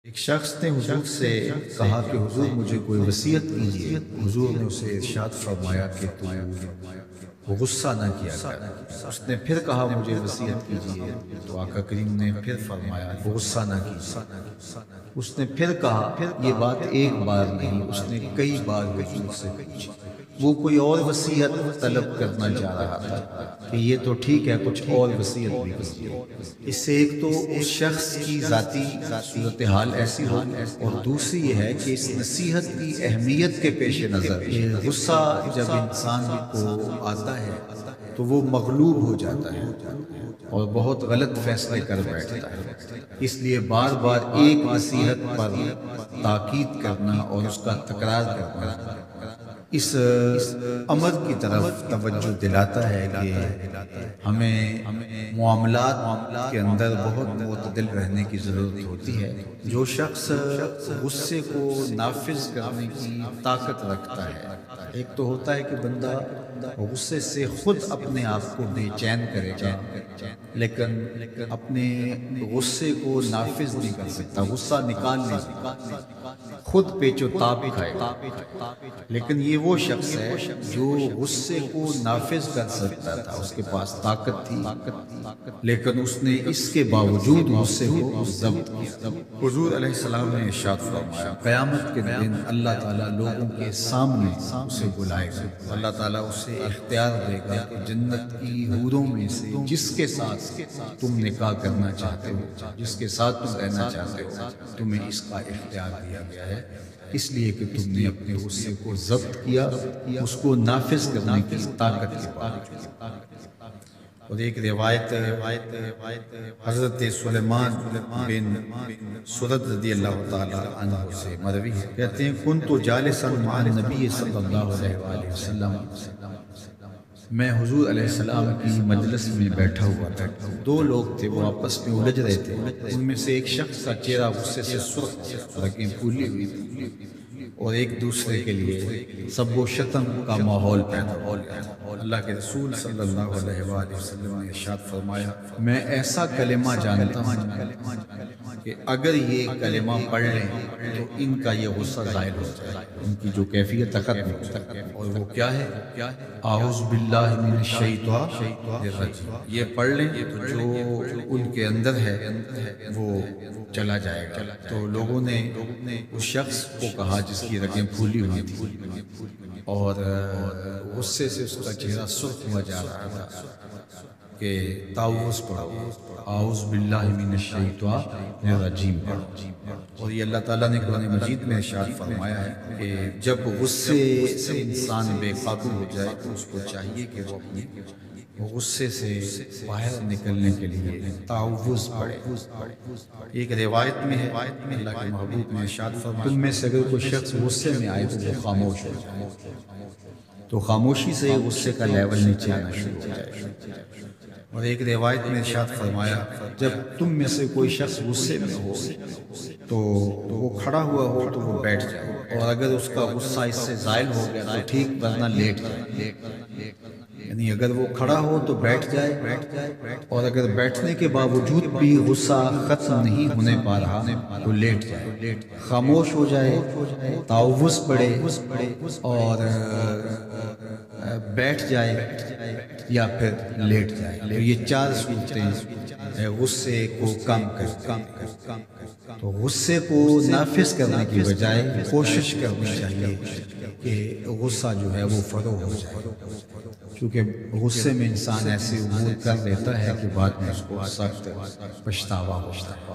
ایک شخص نے حضور سے کہا کہ حضور مجھے کوئی وصیت کیجیے۔ حضور نے اسے ارشاد فرمایا کہ تو غصہ نہ کیا کر۔ اس نے پھر کہا مجھے وصیت کیجیے، تو آقا کریم نے پھر فرمایا غصہ نہ کیجیے۔ اس نے پھر کہا یہ بات ایک بار نہیں، اس نے کئی بار حضور سے پوچھی۔ وہ کوئی اور وصیت طلب کرنا چاہ رہا تھا کہ یہ تو ٹھیک ہے، کچھ اور وصیت بھی کیجیے۔ اس سے ایک تو اس شخص کی ذاتی صورتحال ایسی ہو، اور دوسری یہ ہے کہ اس نصیحت کی اہمیت کے پیش نظر غصہ جب انسان کو آتا ہے تو وہ مغلوب ہو جاتا ہے اور بہت غلط فیصلے کر بیٹھتا ہے۔ اس لیے بار بار ایک نصیحت پر تاکید کرنا اور اس کا تکرار کرنا اس امر کی طرف توجہ دلاتا ہے کہ ہمیں معاملات کے اندر بہت معتدل رہنے کی ضرورت ہوتی ہے۔ جو شخص غصے کو نافذ کرنے کی طاقت رکھتا ہے، ایک تو ہوتا ہے کہ بندہ غصے سے خود اپنے آپ کو بے چین کرے گا، لیکن اپنے غصے کو نافذ نہیں کر سکتا، غصہ نکال نہیں سکتا، خود پیچ و تاب کھائے گا۔ لیکن یہ وہ شخص ہے جو غصے کو نافذ کر سکتا تھا، اس کے پاس طاقت تھی، لیکن اس نے اس کے باوجود غصے کو ضبط کیا۔ حضور علیہ السلام نے ارشاد فرمایا قیامت کے دن اللہ تعالیٰ لوگوں کے سامنے اسے بلائے گا، اللہ تعالیٰ اسے اختیار دے گا کہ جنت کی حوروں میں سے جس کے ساتھ تم نکاح کرنا چاہتے ہو، جس کے ساتھ تم رہنا چاہتے ہو، تمہیں اس کا اختیار دیا گیا ہے، اس لیے کہ تم نے اپنے غصے کو ضبط کیا، اس کو نافذ کرنے کی طاقت کے باوجود۔ اور ایک روایت حضرت سلیمان بن سرد رضی اللہ تعالیٰ عنہ سے مروی ہے، کہتے ہیں کنت جالسا مع النبی صلی اللہ علیہ وآلہ وسلم، میں حضور علیہ السلام کی مجلس میں بیٹھا ہوا تھا۔ دو لوگ تھے، وہ آپس میں الجھ رہے تھے۔ ان میں سے ایک شخص کا چہرہ غصے سے سرخ، رگیں پھولی ہوئی تھی، اور ایک دوسرے کے لیے سب و شتم کا ماحول پیدا ہو گیا۔ اللہ کے رسول صلی اللہ علیہ وآلہ وسلم نے ارشاد فرمایا میں ایسا کلمہ جانتا ہوں کہ اگر یہ کلمہ پڑھ لیں تو ان کا یہ غصہ ظاہر ہو جائے، ان کی جو کیفیت ختم ہو جائے۔ اور وہ کیا ہے؟ اعوذ باللہ من الشیطان الرجیم۔ یہ پڑھ لیں تو جو ان کے اندر ہے وہ چلا جائے گا۔ تو لوگوں نے اس شخص کو کہا جس کی رگیں پھولی ہوئی تھی اور غصے سے اس کا چہرہ سرخ ہوا جا رہا تھا کہ تعوذ پڑھو، اعوذ باللہ من الشیطان الرجیم پڑھو۔ اور یہ اللہ تعالیٰ نے قرآن مجید میں ارشاد فرمایا ہے کہ جب غصے سے انسان بے قابو ہو جائے تو اس کو چاہیے کہ وہ اپنے غصے سے باہر نکلنے کے لیے تعوذ پڑھے۔ ایک روایت میں ہے اللہ کے محبوب نے ارشاد فرمایا تم میں سے اگر کوئی شخص غصے میں آئے تو وہ خاموش ہو جائے، تو خاموشی سے غصے کا لیول نیچے آنا شروع ہو جائے گا۔ اور ایک روایت میں ارشاد فرمایا جب تم میں سے کوئی شخص غصے میں ہو تو وہ کھڑا ہوا ہو تو وہ بیٹھ جائے، اور اگر اس کا غصہ اس سے زائل ہو گیا تو ٹھیک، ورنہ لیٹ جائے۔ یعنی اگر وہ کھڑا ہو تو بیٹھ جائے، اور اگر بیٹھنے کے باوجود بھی غصہ ختم نہیں ہونے پا رہا تو لیٹ جائے، خاموش ہو جائے، تعوذ پڑھے اور بیٹھ جائے یا پھر لیٹ جائے۔ تو یہ چار صورتیں غصے کو کم کرتی ہیں۔ تو غصے کو نافذ کرنے کی بجائے کوشش کرنی چاہیے کہ غصہ جو ہے وہ فروغ ہو جائے، کیونکہ غصے میں انسان ایسے امور کر لیتا ہے کہ بعد میں اس کو سخت پچھتاوا ہوتا ہے۔